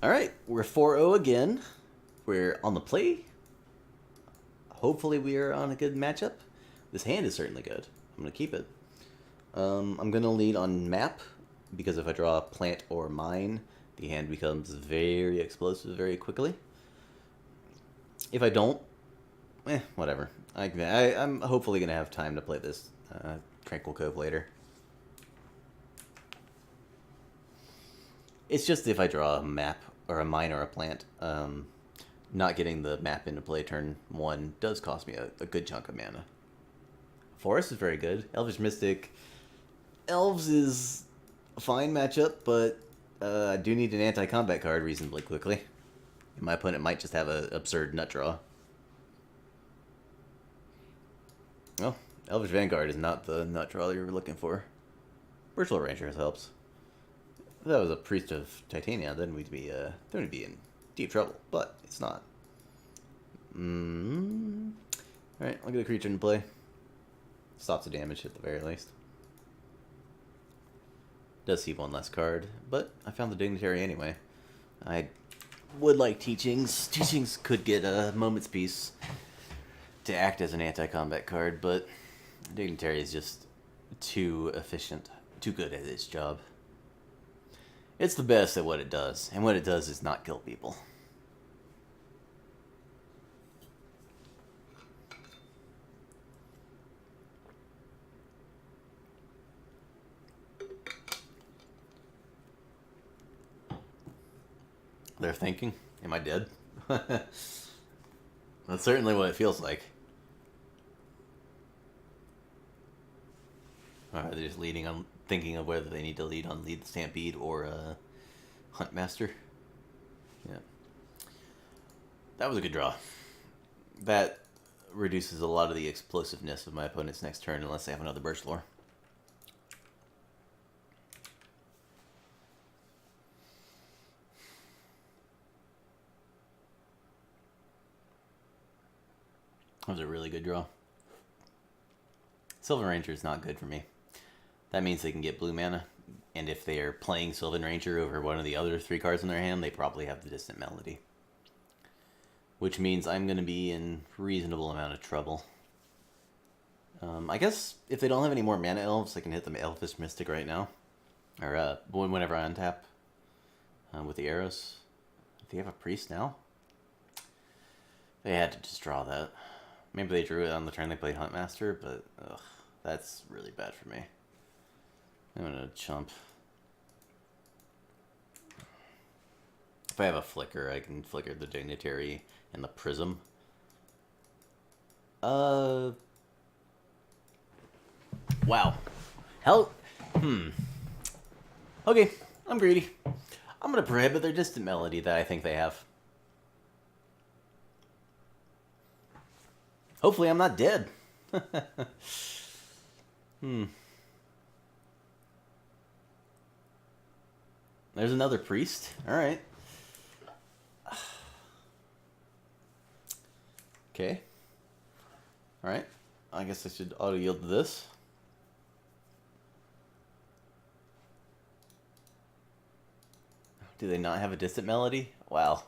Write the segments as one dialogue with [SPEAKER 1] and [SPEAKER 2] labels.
[SPEAKER 1] Alright, we're 4-0 again. We're on the play. Hopefully we are on a good matchup. This hand is certainly good. I'm going to keep it. I'm going to lead on map, because if I draw a plant or mine, the hand becomes very explosive very quickly. If I don't, whatever. I'm hopefully going to have time to play this Tranquil Cove later. It's just if I draw a map or a mine or a plant, not getting the map into play turn 1 does cost me a good chunk of mana. Forest is very good. Elvish Mystic. Elves is a fine matchup, but I do need an anti-combat card reasonably quickly. My opponent might just have an absurd nut draw. Well, Elvish Vanguard is not the nut draw you were looking for. Virtual Rangers helps. If that was a Priest of Titania, then we'd be in deep trouble, but it's not. Alright, I'll get a creature in play. Stops the damage at the very least. Does see one less card, but I found the Dignitary anyway. I would like Teachings. Teachings could get a Moment's Peace to act as an anti-combat card, but Dignitary is just too efficient, too good at its job. It's the best at what it does, and what it does is not kill people. They're thinking, am I dead? That's certainly what it feels like. They're just leading on, thinking of whether they need to lead the Stampede or Huntmaster. Yeah. That was a good draw. That reduces a lot of the explosiveness of my opponent's next turn unless they have another Burst Lore. That was a really good draw. Sylvan Ranger is not good for me. That means they can get blue mana, and if they are playing Sylvan Ranger over one of the other 3 cards in their hand, they probably have the Distant Melody. Which means I'm going to be in reasonable amount of trouble. I guess if they don't have any more mana elves, I can hit them Elvish Mystic right now. Or whenever I untap with the arrows. Do they have a priest now? They had to just draw that. Maybe they drew it on the turn they played Huntmaster, but ugh, that's really bad for me. I'm gonna chump. If I have a flicker, I can flicker the Dignitary and the Prism. Wow. Hell. Okay, I'm greedy. I'm gonna prohibit their Distant Melody that I think they have. Hopefully I'm not dead. There's another priest. Alright. Okay. Alright. I guess I should auto-yield to this. Do they not have a Distant Melody? Wow.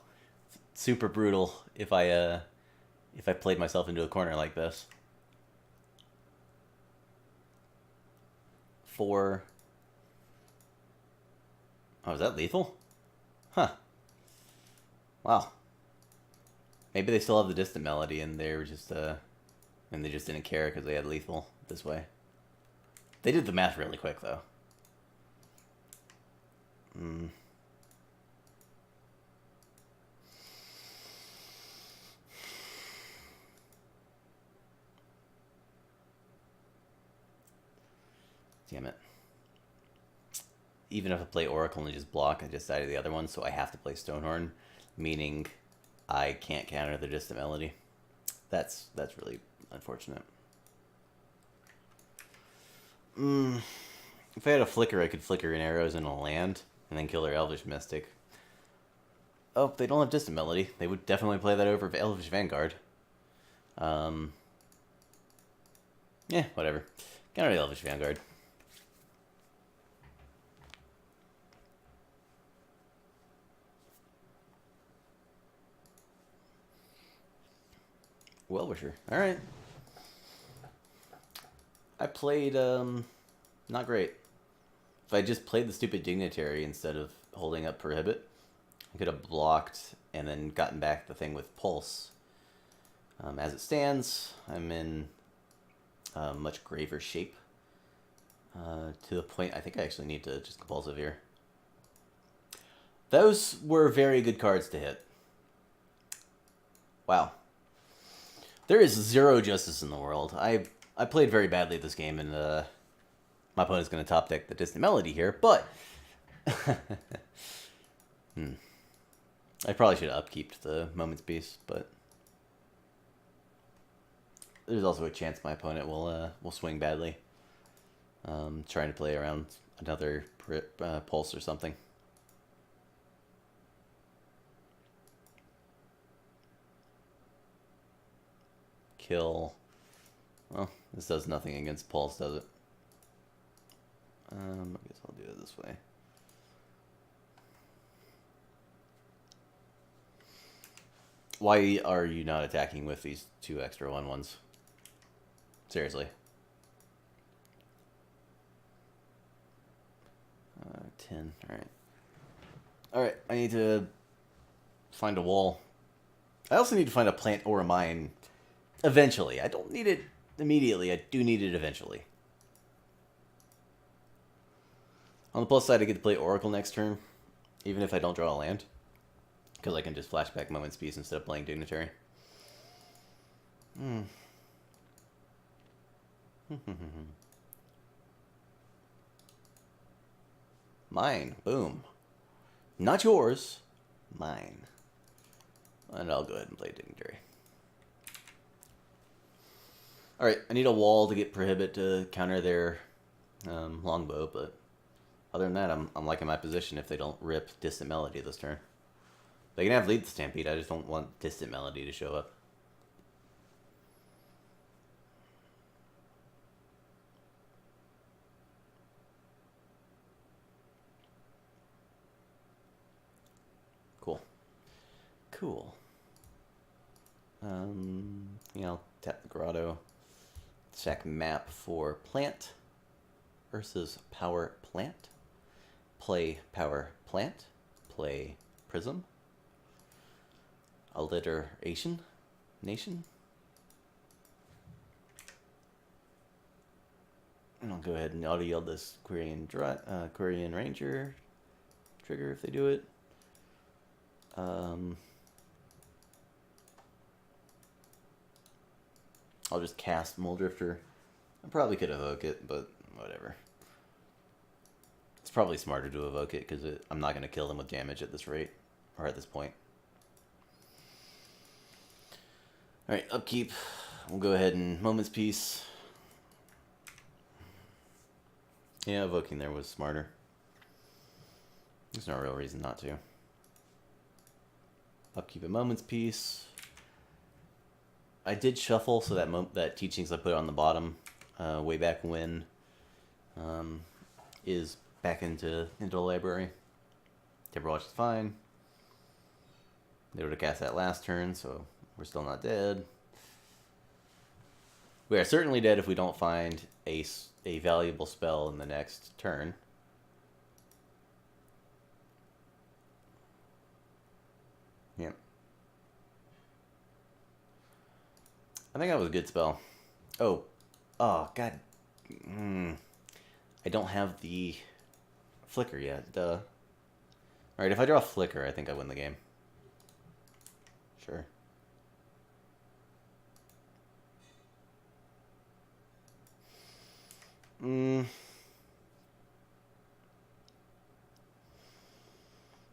[SPEAKER 1] Super brutal if I played myself into a corner like this. 4. Oh, is that lethal? Huh. Wow. Maybe they still have the Distant Melody and they were just and they just didn't care because they had lethal this way. They did the math really quick though. Damn it. Even if I play Oracle and just block, I just died the other one, so I have to play Stonehorn, meaning I can't counter the Distant Melody. That's really unfortunate. If I had a flicker, I could flicker in arrows in a land, and then kill their Elvish Mystic. Oh, they don't have Distant Melody. They would definitely play that over Elvish Vanguard. Yeah, whatever. Counter the Elvish Vanguard. Well-wisher. All right. I played, not great. If I just played the stupid Dignitary instead of holding up Prohibit, I could have blocked and then gotten back the thing with Pulse. As it stands, I'm in much graver shape. To the point, I think I actually need to just Compulsive here. Those were very good cards to hit. Wow. There is zero justice in the world. I played very badly this game, and my opponent's going to top deck the Distant Melody here, but... I probably should have upkeeped the Moment's Peace, but... There's also a chance my opponent will swing badly. Trying to play around another Pulse or something. Kill. Well, this does nothing against Pulse, does it? I guess I'll do it this way. Why are you not attacking with these 2 extra 1/1s? Seriously. 10. Alright. Alright, I need to find a wall. I also need to find a plant or a mine eventually. I don't need it immediately. I do need it eventually. On the plus side, I get to play Oracle next turn, even if I don't draw a land. Because I can just flashback Moment's Peace instead of playing Dignitary. Mine. Boom. Not yours. Mine. And I'll go ahead and play Dignitary. Alright, I need a wall to get Prohibit to counter their longbow, but other than that, I'm liking my position if they don't rip Distant Melody this turn. They can have Lead the Stampede, I just don't want Distant Melody to show up. Cool. Cool. I'll tap the Grotto. Check map for plant. Ursa's Power Plant. Play Power Plant. Play Prism. Alliteration. Nation. And I'll go ahead and auto yield this Quirion Ranger trigger if they do it. I'll just cast Muldrifter. I probably could evoke it, but whatever. It's probably smarter to evoke it because I'm not going to kill them with damage at this rate, or at this point. Alright, upkeep. We'll go ahead and Moment's Peace. Yeah, evoking there was smarter. There's no real reason not to. Upkeep a Moment's Peace. I did shuffle, so that teachings I put on the bottom way back when is back into the library. Timberwatch is fine. They would have cast that last turn, so we're still not dead. We are certainly dead if we don't find a valuable spell in the next turn. Yep. I think that was a good spell. Oh, God. I don't have the Flicker yet. Duh. Alright, if I draw Flicker, I think I win the game. Sure.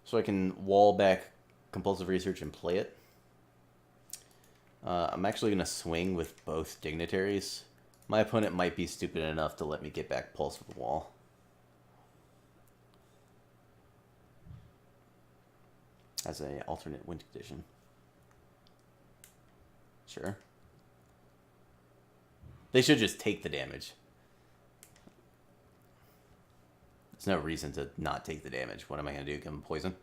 [SPEAKER 1] So I can wall back Compulsive Research and play it. I'm actually going to swing with both Dignitaries. My opponent might be stupid enough to let me get back Pulse with the wall. As an alternate win condition. Sure. They should just take the damage. There's no reason to not take the damage. What am I going to do? Give them poison?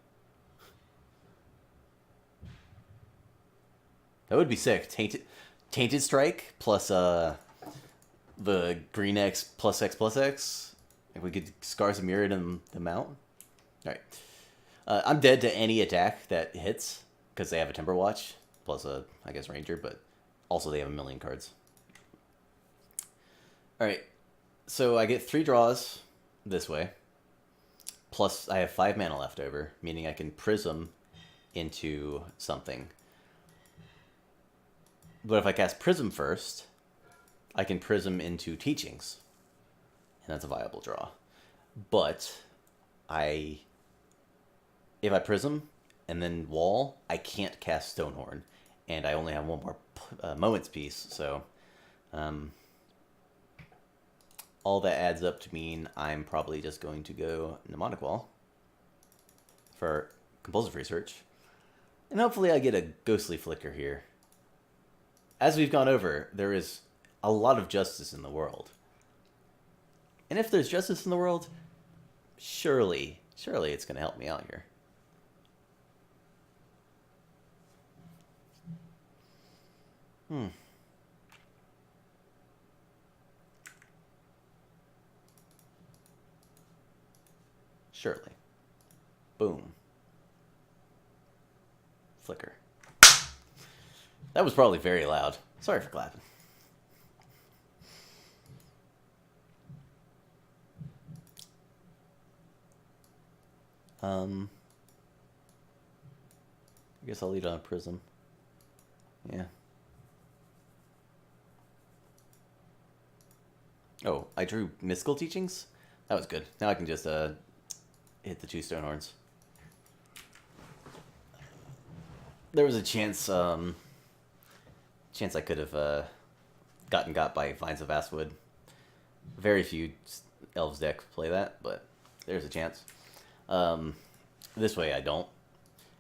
[SPEAKER 1] That would be sick. Tainted Strike plus the green X plus X plus X. If we could Scars of Mirror them out. Alright. I'm dead to any attack that hits, because they have a Timber Watch, plus a, I guess, Ranger, but also they have a million cards. Alright, so I get 3 draws this way, plus I have 5 mana left over, meaning I can Prism into something. But if I cast Prism first, I can Prism into Teachings, and that's a viable draw. But if I Prism and then Wall, I can't cast Stonehorn, and I only have one more Moment's Piece, so all that adds up to mean I'm probably just going to go Mnemonic Wall for Compulsive Research, and hopefully I get a Ghostly Flicker here. As we've gone over, there is a lot of justice in the world. And if there's justice in the world, surely it's going to help me out here. Surely. Boom. Flicker. That was probably very loud. Sorry for clapping. I guess I'll lead on Prism. Yeah. Oh, I drew Mystical Teachings? That was good. Now I can just hit the 2 Stonehorns. There was a chance I could have gotten got by Vines of Vastwood. Very few Elves deck play that, but there's a chance. This way I don't.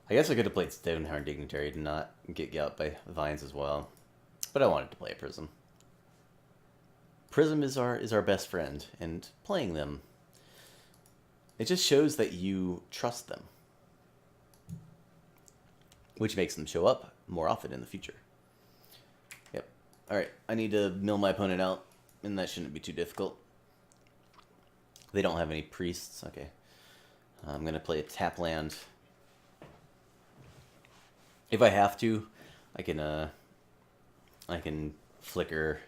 [SPEAKER 1] I guess I could have played Stonehorn Dignitary to not get got by Vines as well. But I wanted to play a Prism. Prism is our best friend, and playing them, it just shows that you trust them, which makes them show up more often in the future. Yep. Alright, I need to mill my opponent out, and that shouldn't be too difficult. They don't have any priests. Okay. I'm going to play a tap land. If I have to, I can flicker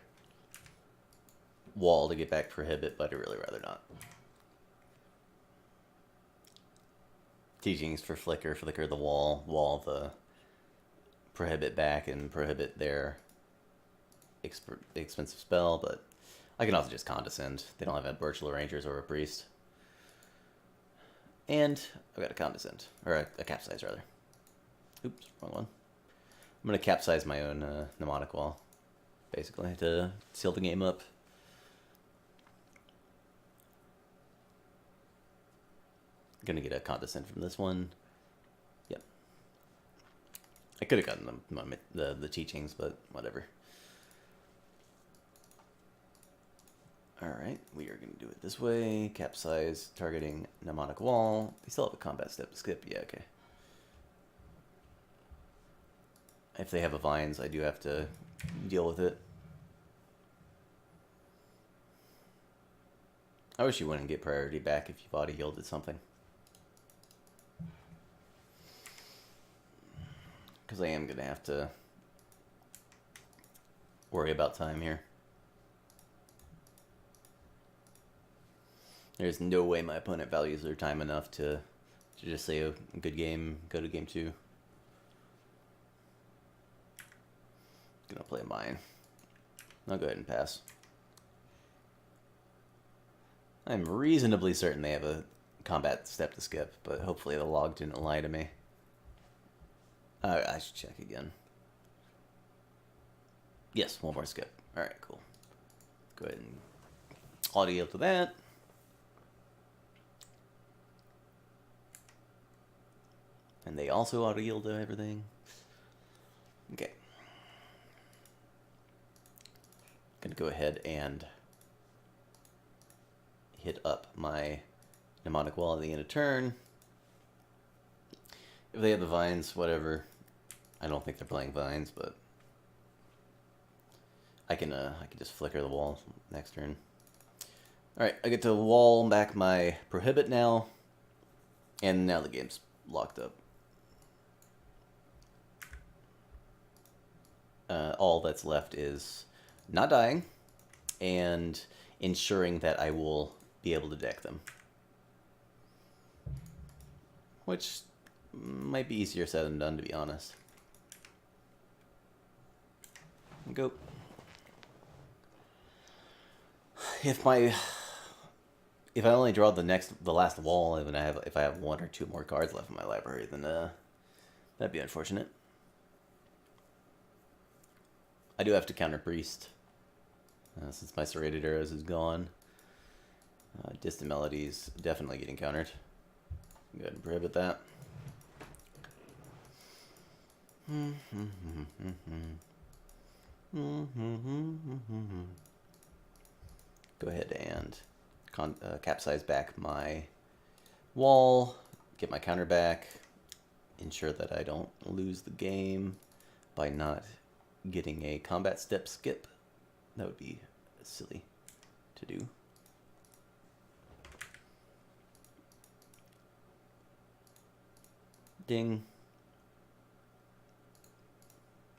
[SPEAKER 1] Wall to get back Prohibit, but I'd really rather not. Teachings for flicker the wall the Prohibit back, and Prohibit their expensive spell, but I can also just Condescend. They don't have a Virtual Rangers or a Priest. And I've got a Condescend, or a Capsize rather. Oops, wrong one. I'm going to capsize my own Mnemonic Wall, basically, to seal the game up. Gonna get a Condescend from this one. Yep. I could have gotten the Teachings, but whatever. Alright, we are gonna do it this way. Capsize, targeting Mnemonic Wall. They still have a combat step to skip. Yeah, okay. If they have a Vines, I do have to deal with it. I wish you wouldn't get priority back if you've auto yielded something. Because I am going to have to worry about time here. There's no way my opponent values their time enough to just say, oh, good game, go to game 2. Gonna play mine. I'll go ahead and pass. I'm reasonably certain they have a combat step to skip, but hopefully the log didn't lie to me. I should check again. Yes, one more skip. Alright, cool. Go ahead and audio to that. And they also auto yield to everything. Okay. Gonna go ahead and hit up my Mnemonic Wall at the end of turn. If they have the Vines, whatever. I don't think they're playing Vines, but I can just flicker the wall next turn. All right, I get to wall back my prohibit now, and now the game's locked up. All that's left is not dying and ensuring that I will be able to deck them, which might be easier said than done, to be honest. Go. If I only draw the last wall, and if I have 1 or 2 more cards left in my library, then that'd be unfortunate. I do have to counter Priest since my Serrated Arrows is gone. Distant Melodies definitely getting countered. Go ahead and prohibit that. Go ahead and capsize back my wall, get my counter back, ensure that I don't lose the game by not getting a combat step skip. That would be silly to do. Ding.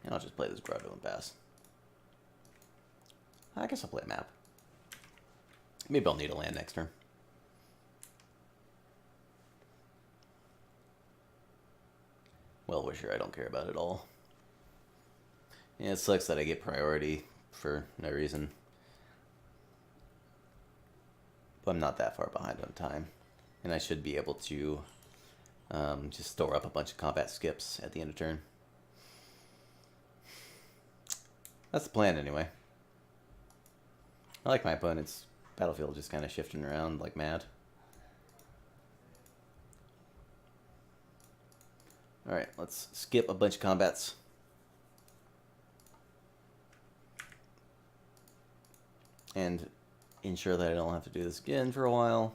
[SPEAKER 1] And I'll just play this Grotto and pass. I guess I'll play a map. Maybe I'll need a land next turn. Well wisher, I don't care about it all. Yeah, it sucks that I get priority for no reason. But I'm not that far behind on time. And I should be able to just store up a bunch of combat skips at the end of turn. That's the plan anyway. I like my opponent's battlefield just kind of shifting around like mad. Alright, let's skip a bunch of combats. And ensure that I don't have to do this again for a while.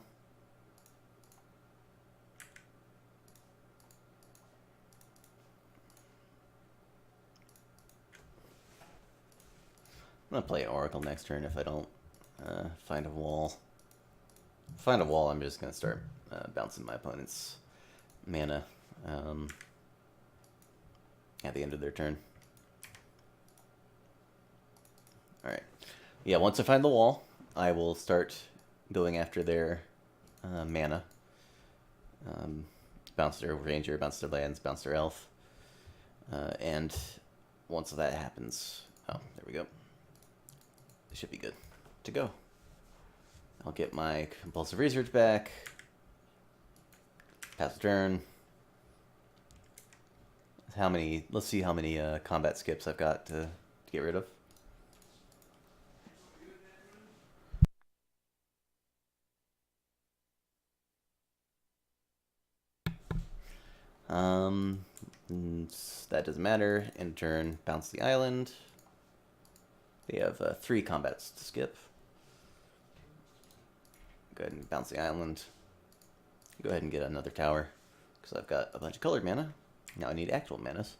[SPEAKER 1] I'm going to play an Oracle next turn if I don't find a wall. If I find a wall, I'm just going to start bouncing my opponent's mana at the end of their turn. Alright. Yeah, once I find the wall, I will start going after their mana. Bounce their Ranger, bounce their lands, bounce their Elf. And once that happens... Oh, there we go. It should be good to go. I'll get my Compulsive Research back. Pass the turn. Let's see how many combat skips I've got to get rid of. That doesn't matter. End turn, bounce the island. They have 3 combats to skip. Go ahead and bounce the island. Go ahead and get another tower, because I've got a bunch of colored mana. Now I need actual manas.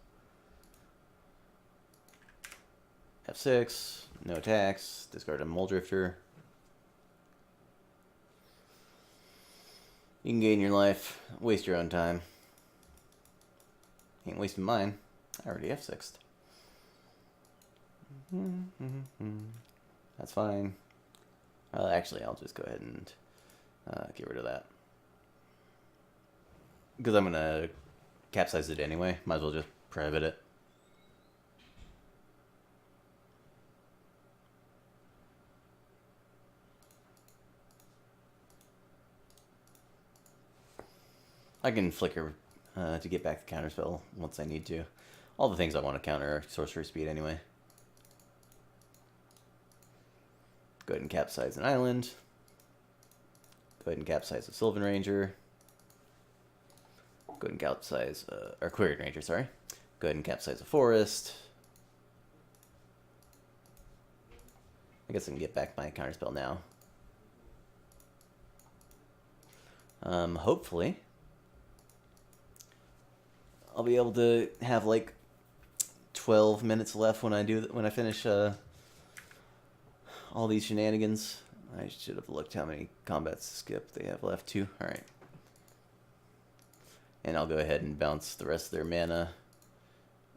[SPEAKER 1] F6, no attacks, discard a Mole Drifter. You can gain your life, waste your own time. Ain't wasting mine. I already F6'd. That's fine. Actually, I'll just go ahead and get rid of that. Because I'm going to capsize it anyway. Might as well just prohibit it. I can flicker to get back the counterspell once I need to. All the things I want to counter are sorcery speed anyway. Go ahead and capsize an island. Go ahead and capsize a Sylvan Ranger. Go ahead and capsize, or Queried Ranger, sorry. Go ahead and capsize a forest. I guess I can get back my counterspell now. Hopefully, I'll be able to have like 12 minutes left when I finish all these shenanigans. I should have looked how many combats to skip they have left too. Alright. And I'll go ahead and bounce the rest of their mana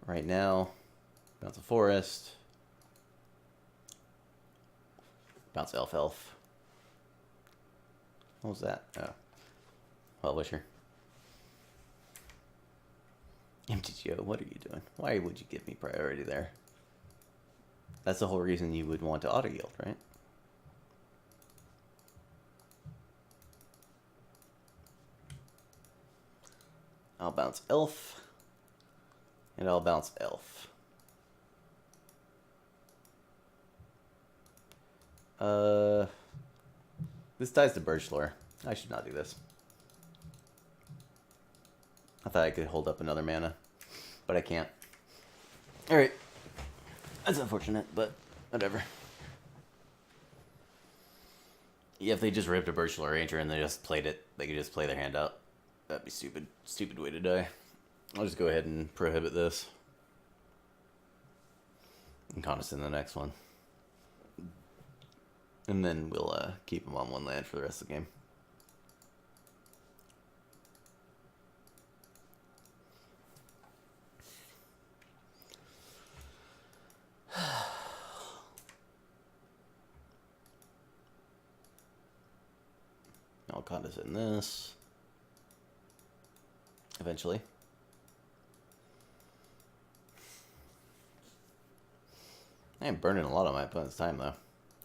[SPEAKER 1] right now. Bounce a forest. Bounce elf. What was that? Oh. Well-wisher. MTGO, what are you doing? Why would you give me priority there? That's the whole reason you would want to auto-yield, right? I'll bounce elf. And I'll bounce elf. This dies to Birchlore. I should not do this. I thought I could hold up another mana, but I can't. Alright. That's unfortunate, but whatever. Yeah, if they just ripped a Birchlore Ranger and they just played it, they could just play their hand out. That'd be stupid. Stupid way to die. I'll just go ahead and prohibit this. And contest in the next one. And then we'll keep them on one land for the rest of the game. I'll contest in this. Eventually. I am burning a lot on my opponent's time though.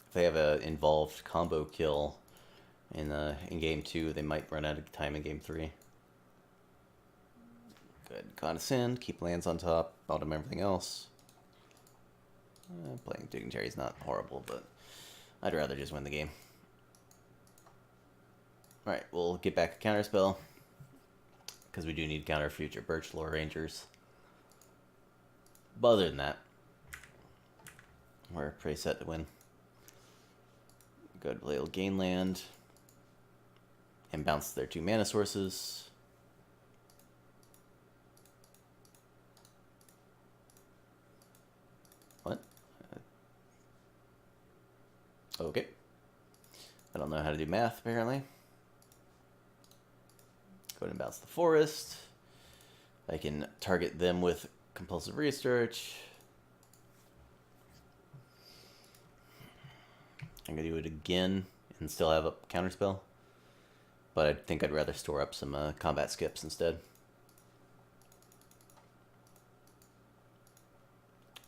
[SPEAKER 1] If they have an involved combo kill in game 2, they might run out of time in game 3. Good. Condescend, keep lands on top, bottom everything else. Playing Dignitary is not horrible, but I'd rather just win the game. Alright, we'll get back a counterspell, because we do need counter future Birchlore Rangers. But other than that, we're pretty set to win. Go to play gain land and bounce their 2 mana sources. What? Okay. I don't know how to do math, apparently. Go ahead and bounce the forest. I can target them with compulsive research. I'm going to do it again and still have a counterspell. But I think I'd rather store up some combat skips instead.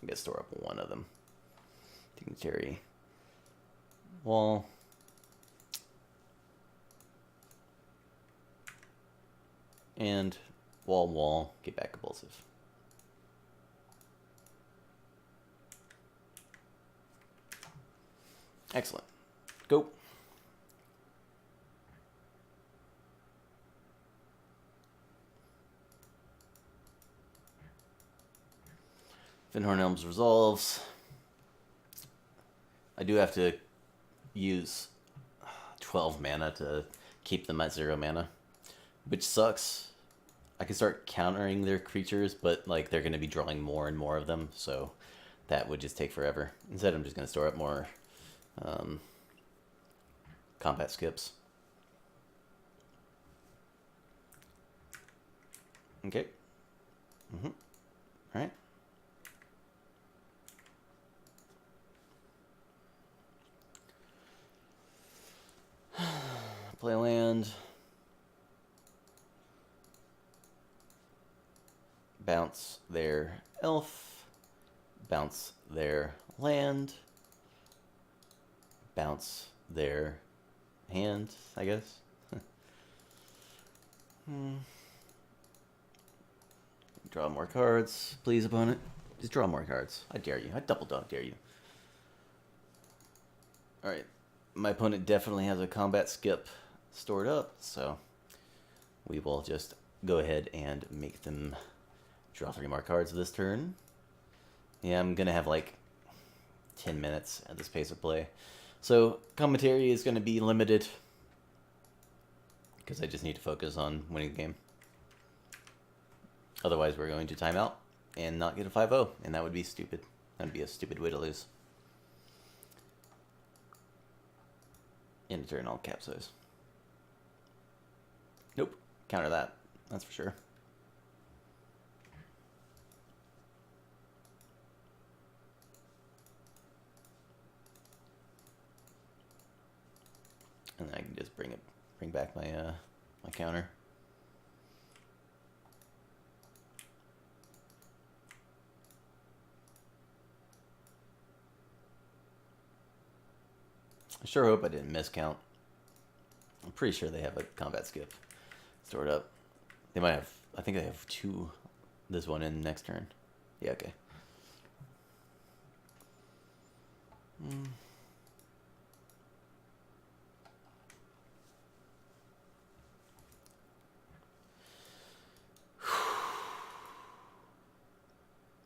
[SPEAKER 1] I'm going to store up one of them. Dignitary. Wall. And wall, get back compulsive. Excellent. Go. Stonehorn Elms resolves. I do have to use 12 mana to keep them at 0 mana, which sucks. I can start countering their creatures, but like they're going to be drawing more and more of them, so that would just take forever. Instead, I'm just going to store up more combat skips. Okay. All right. Play land. Bounce their elf. Bounce their land. Bounce their hand, I guess. Draw more cards, please, opponent. Just draw more cards. I dare you. I double dog dare you. Alright. My opponent definitely has a combat skip stored up, so we will just go ahead and make them draw 3 more cards this turn. Yeah, I'm going to have like 10 minutes at this pace of play. So commentary is going to be limited because I just need to focus on winning the game. Otherwise, we're going to time out and not get a 5-0, and that would be stupid. That would be a stupid way to lose. In a turn, I'll capsize. Nope. Counter that. That's for sure. And then I can just bring back my my counter. I sure hope I didn't miscount. I'm pretty sure they have a combat skip stored up. They might have, I think they have 2, this one in next turn. Yeah, okay.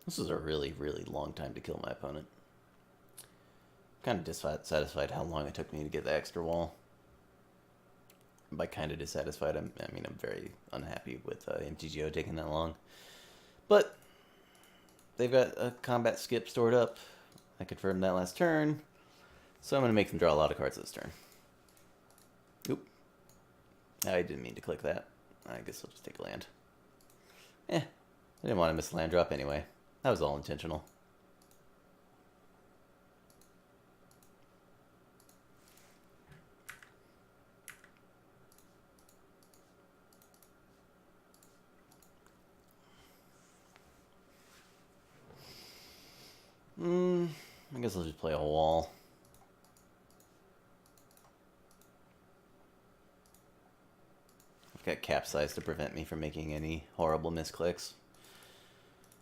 [SPEAKER 1] This is a really, really long time to kill my opponent. Kind of dissatisfied how long it took me to get the extra wall. By kind of dissatisfied, I mean I'm very unhappy with MTGO taking that long. But they've got a combat skip stored up. I confirmed that last turn. So I'm going to make them draw a lot of cards this turn. Oop. I didn't mean to click that. I guess I'll just take a land. I didn't want to miss a land drop anyway. That was all intentional. I guess I'll just play a wall. I've got capsize to prevent me from making any horrible misclicks.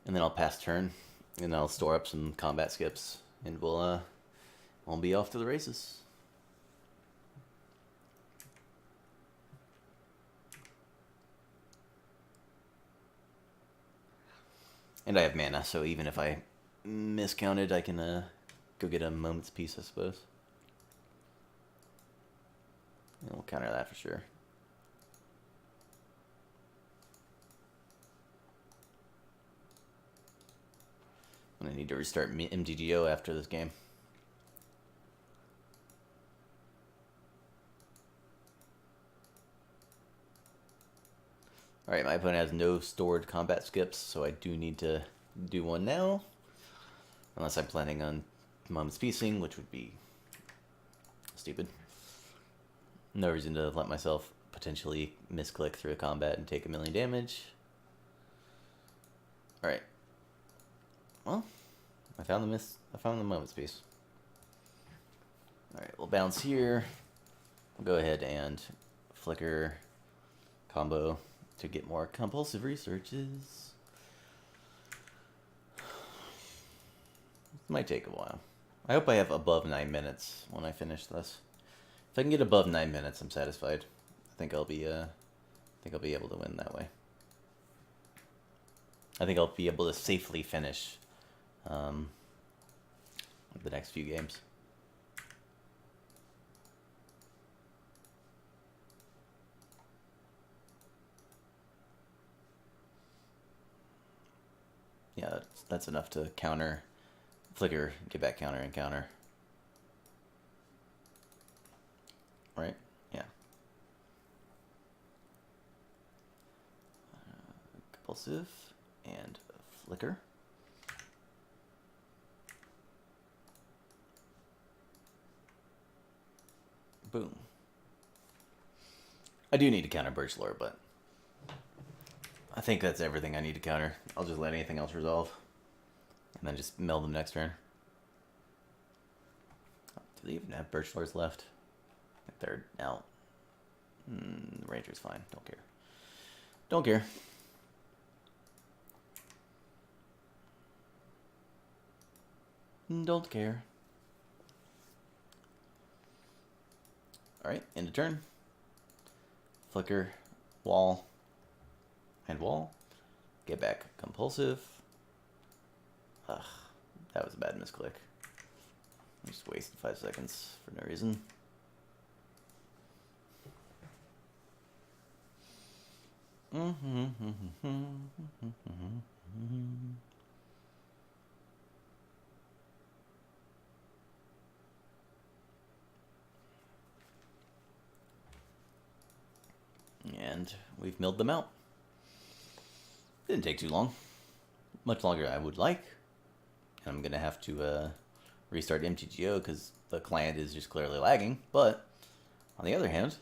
[SPEAKER 1] And then I'll pass turn, and I'll store up some combat skips, and we'll be off to the races. And I have mana, so even if I miscounted, I can go get a moment's peace, I suppose. And we'll counter that for sure. I'm gonna need to restart MTGO after this game. Alright, my opponent has no stored combat skips, so I do need to do one now. Unless I'm planning on Mom's Piecing, which would be stupid. No reason to let myself potentially misclick through a combat and take 1,000,000 damage. Alright. Well, I found the Moment's Piece. Alright, we'll bounce here. We'll go ahead and flicker combo to get more compulsive researches. This might take a while. I hope I have above 9 minutes when I finish this. If I can get above 9 minutes, I'm satisfied. I think I'll be able to win that way. I think I'll be able to safely finish the next few games. Yeah, that's enough to counter, flicker, get back counter, and counter. Right? Yeah. Compulsive and flicker. Boom. I do need to counter Birch Lore, but I think that's everything I need to counter. I'll just let anything else resolve. And then just mill them next turn. Do they even have Birch Lores left? I think they're out. Ranger's fine. Don't care. Don't care. Don't care. Alright, end of turn. Flicker, wall, and wall. Get back compulsive. Ugh, that was a bad misclick. I just wasted 5 seconds for no reason. and we've milled them out. Didn't take too long. Much longer than I would like. And I'm going to have to restart MTGO because the client is just clearly lagging. But, on the other hand,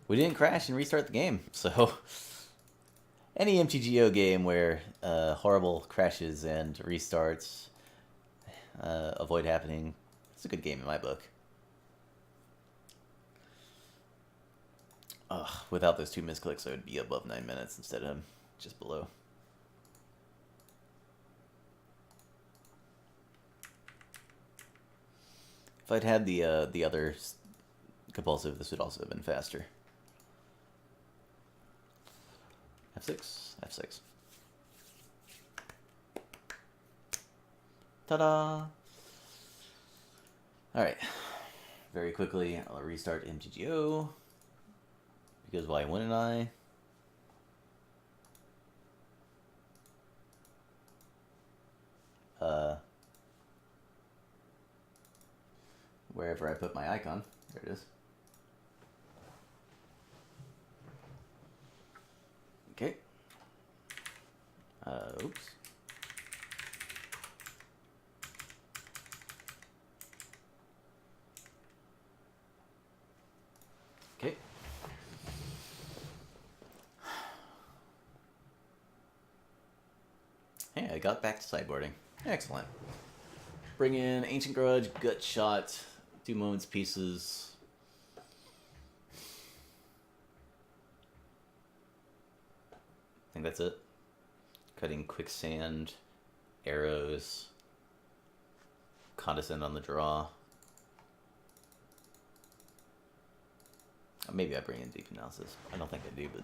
[SPEAKER 1] we didn't crash and restart the game. So, any MTGO game where horrible crashes and restarts avoid happening, it's a good game in my book. Without those 2 misclicks, I would be above 9 minutes instead of just below. If I'd had the other compulsive, this would also have been faster. F6, F6. Ta-da! Alright. Very quickly, I'll restart MTGO. Because why wouldn't I? Wherever I put my icon. There it is. Okay. Oops. Okay. Hey, I got back to sideboarding. Excellent. Bring in Ancient Grudge, Gut Shot, 2 Moments Pieces. I think that's it. Cutting Quicksand, Arrows, Condescend on the draw. Maybe I bring in Deep Analysis. I don't think I do, but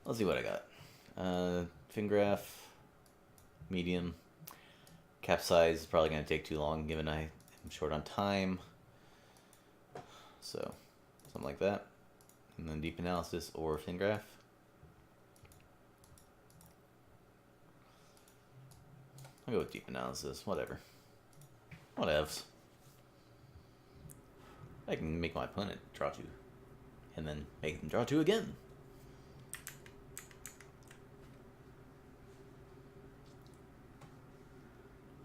[SPEAKER 1] let's see what I got. Fingraph, Medium. Capsize is probably going to take too long, given I am short on time. So, something like that. And then Deep Analysis or Fingraph. I'll go with Deep Analysis, whatever. Whatevs. I can make my opponent draw 2. And then make them draw 2 again.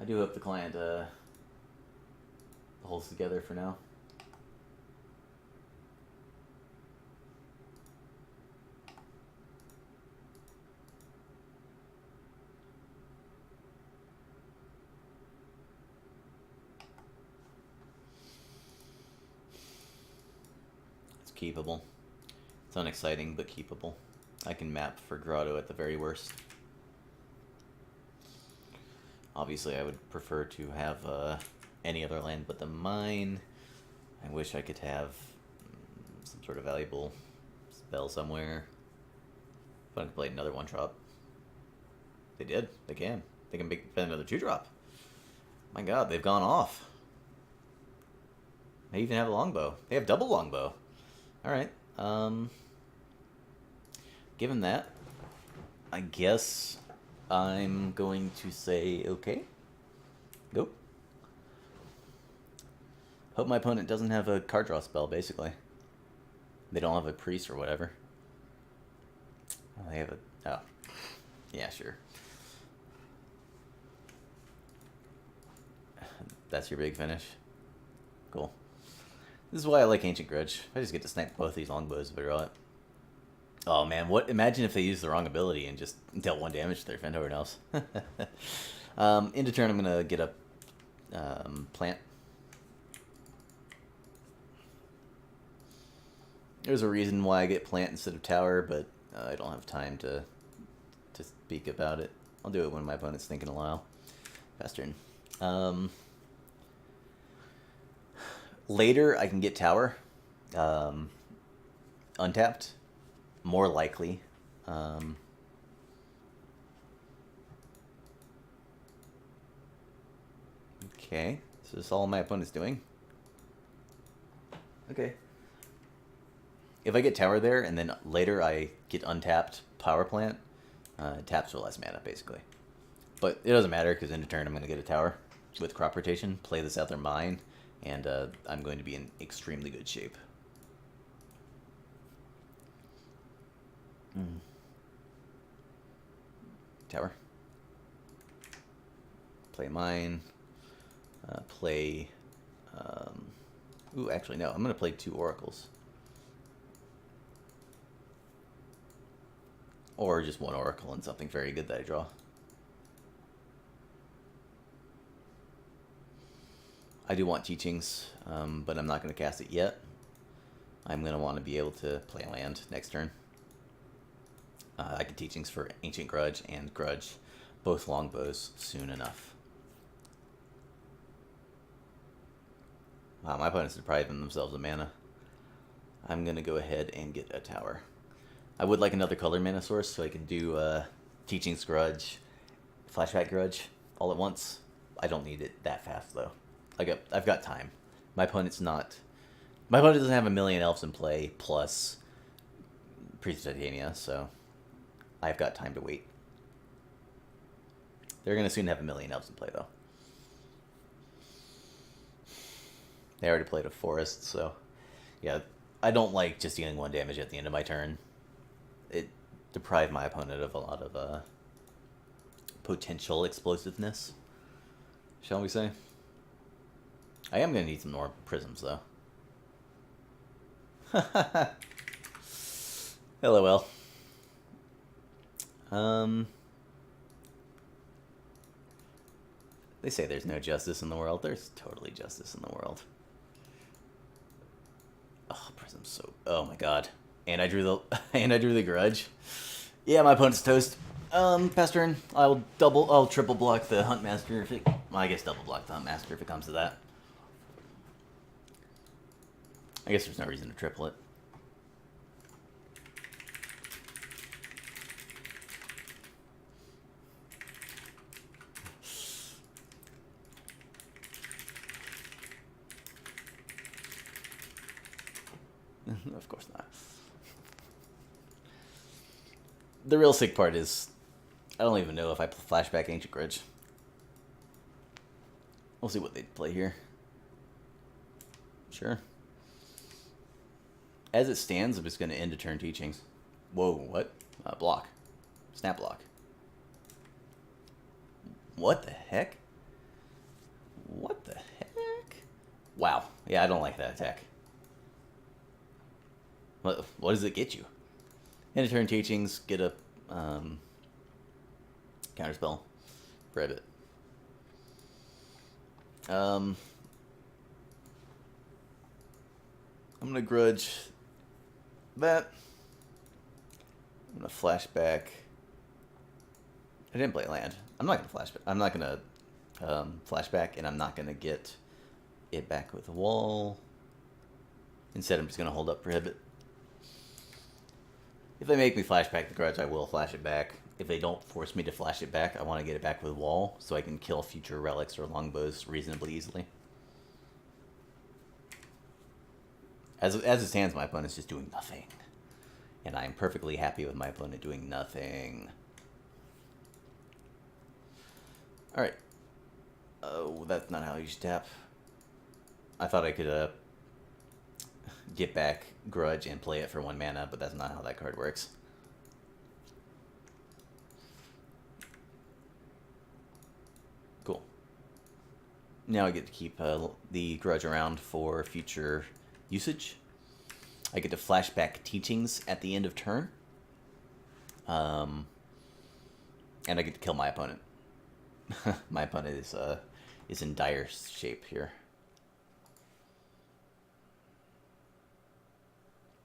[SPEAKER 1] I do hope the client holds together for now. It's keepable. It's unexciting, but keepable. I can map for Grotto at the very worst. Obviously, I would prefer to have any other land but the mine. I wish I could have some sort of valuable spell somewhere. If I could play another 1-drop. They did. They can. They can play another 2-drop. My god, they've gone off. They even have a longbow. They have double longbow. Alright. Given that, I guess I'm going to say okay. Go. Hope my opponent doesn't have a card draw spell, basically. They don't have a priest or whatever. Oh, they have a... Oh. Yeah, sure. That's your big finish. Cool. This is why I like Ancient Grudge. I just get to snipe both these longbows if I draw it. Oh man, what? Imagine if they used the wrong ability and just dealt 1 damage to their friend or else. Into turn, I'm gonna get a plant. There's a reason why I get plant instead of tower, but I don't have time to speak about it. I'll do it when my opponent's thinking a while. Fast turn. Later, I can get tower. Untapped. More likely. Okay, so this is all my opponent's doing. Okay. If I get tower there, and then later I get untapped power plant, it taps for less mana, basically. But it doesn't matter, because in turn I'm going to get a tower with crop rotation, play this out their mine, and I'm going to be in extremely good shape.
[SPEAKER 2] Tower. Play mine. Play... ooh, actually, no. I'm going to play 2 oracles. Or just 1 oracle and something very good that I draw. I do want teachings, but I'm not going to cast it yet. I'm going to want to be able to play land next turn. I get teachings for Ancient Grudge and Grudge, both longbows, soon enough. Wow, my opponent's depriving themselves of mana. I'm going to go ahead and get a tower. I would like another color mana source so I can do Teachings Grudge, Flashback Grudge all at once. I don't need it that fast, though. I've got time. My opponent doesn't have a million elves in play, plus Priest of Titania, so I've got time to wait. They're going to soon have a million elves in play, though. They already played a forest, so... Yeah, I don't like just dealing 1 damage at the end of my turn. It deprived my opponent of a lot of potential explosiveness, shall we say. I am going to need some more prisms, though. LOL. They say there's no justice in the world. There's totally justice in the world. Oh, prism's so... Oh my god. And I drew the Grudge. Yeah, my opponent's toast. Past turn, I'll triple block the Huntmaster if it... Well, I guess double block the Huntmaster if it comes to that. I guess there's no reason to triple it. Of course not. The real sick part is, I don't even know if I flashback Ancient Grudge. We'll see what they play here. Sure. As it stands, I'm just going to end a turn teachings. Whoa, what? Block. Snap block. What the heck? What the heck? Wow. Yeah, I don't like that attack. What does it get you? End of turn teachings, get a counterspell. Grab it. I'm going to grudge that. I'm going to flashback. I didn't play land. I'm not going to flashback. I'm not going to flashback, and I'm not going to get it back with a wall. Instead, I'm just going to hold up Prohibit. If they make me flashback the Grudge, I will flash it back. If they don't force me to flash it back, I want to get it back with wall so I can kill future relics or longbows reasonably easily. As it stands, my opponent's just doing nothing. And I am perfectly happy with my opponent doing nothing. Alright. Oh, that's not how you should tap. I thought I could get back Grudge and play it for 1 mana, but that's not how that card works. Cool. Now I get to keep the Grudge around for future usage. I get to flashback teachings at the end of turn. And I get to kill my opponent. My opponent is in dire shape here.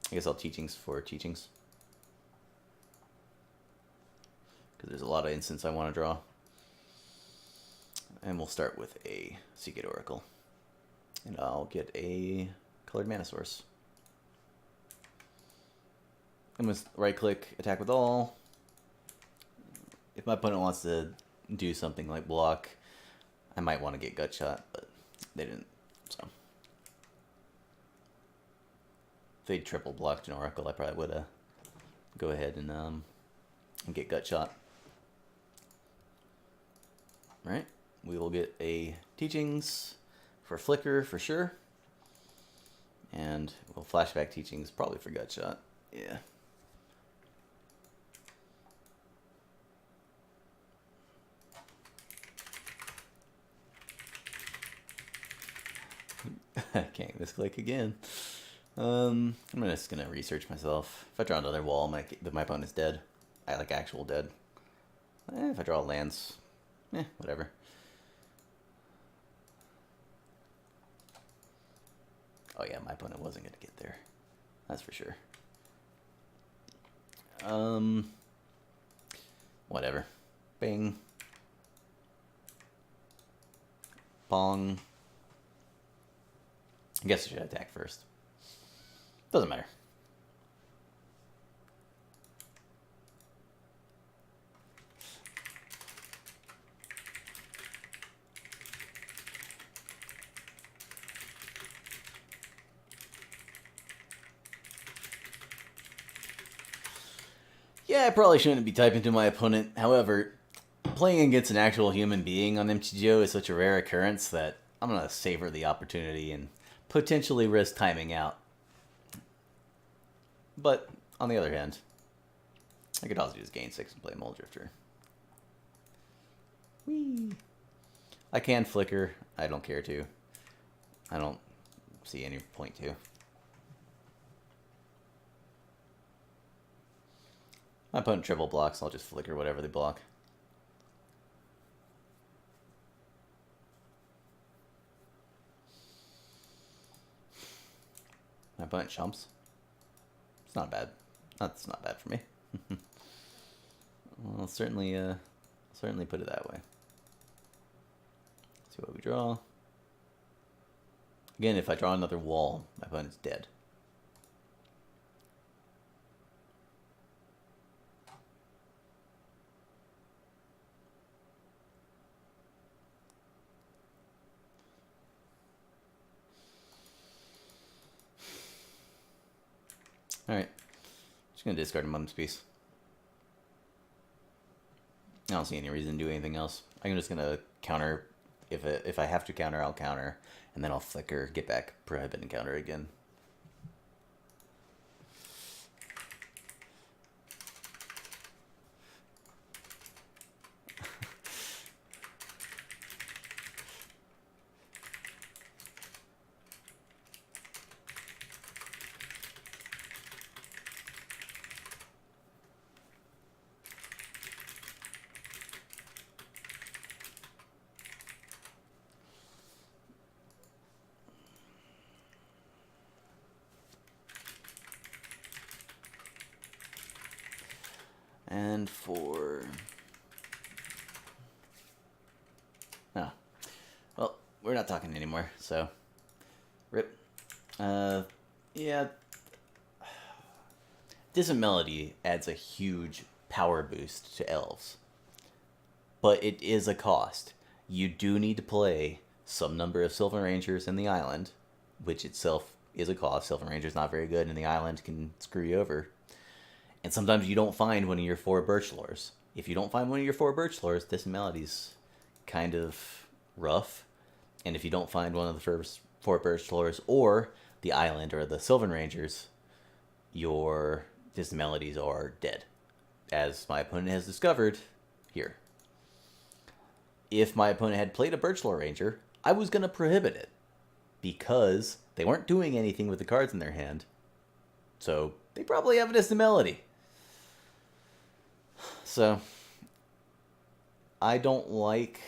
[SPEAKER 2] I guess I'll teachings for teachings. Because there's a lot of instants I want to draw. And we'll start with a Seagate Oracle. And I'll get a colored mana source. I'm going to right click, attack with all. If my opponent wants to do something like block, I might want to get gut shot, but they didn't, so. If they'd triple blocked an Oracle, I probably would go ahead and get gut shot. Right, we will get a teachings for flicker for sure, and we'll flashback teachings probably for gut shot. Yeah. Can't misclick again. I'm just gonna research myself. If I draw another wall, my opponent's dead. I like actual dead. If I draw lands, whatever. Oh yeah, my opponent wasn't gonna get there. That's for sure. Whatever. Bing. Bong. I guess I should attack first. Doesn't matter. Yeah, I probably shouldn't be typing to my opponent. However, playing against an actual human being on MTGO is such a rare occurrence that I'm going to savor the opportunity and potentially risk timing out. But, on the other hand, I could also just gain 6 and play Moldrifter. Whee! I can flicker. I don't care to. I don't see any point to. My opponent triple blocks, I'll just flicker whatever they block. My opponent chumps. It's not bad. That's not bad for me. Well, I'll certainly put it that way. See what we draw. Again, if I draw another wall, my opponent's dead. Alright. Just gonna discard a Mum's Piece. I don't see any reason to do anything else. I'm just gonna counter. If I have to counter, I'll counter. And then I'll flicker, get back, prohibit, and counter again. And for... Oh. Well, we're not talking anymore, so... Rip. Yeah. Distant Melody adds a huge power boost to elves. But it is a cost. You do need to play some number of Sylvan Rangers in the island, which itself is a cost. Sylvan Ranger's not very good, and the island can screw you over. And sometimes you don't find one of your 4 Birchlores. If you don't find one of your 4 Birchlores, Distant Melody's kind of rough. And if you don't find one of the first 4 Birchlores or the island or the Sylvan Rangers, your Distant Melodies are dead. As my opponent has discovered here. If my opponent had played a Birchlore Ranger, I was going to prohibit it. Because they weren't doing anything with the cards in their hand. So they probably have a Distant Melody. So, I don't like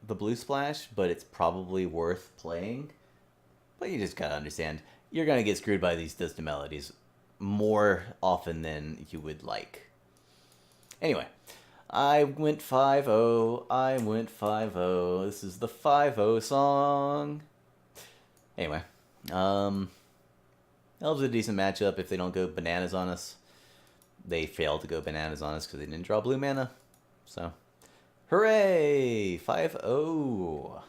[SPEAKER 2] the Blue Splash, but it's probably worth playing. But you just gotta understand, you're gonna get screwed by these Distant Melodies more often than you would like. Anyway, I went 5-0, I went 5-0, this is the 5-0 song. Anyway, Elves are a decent matchup if they don't go bananas on us. They failed to go bananas on us because they didn't draw blue mana. So, hooray! 5-0.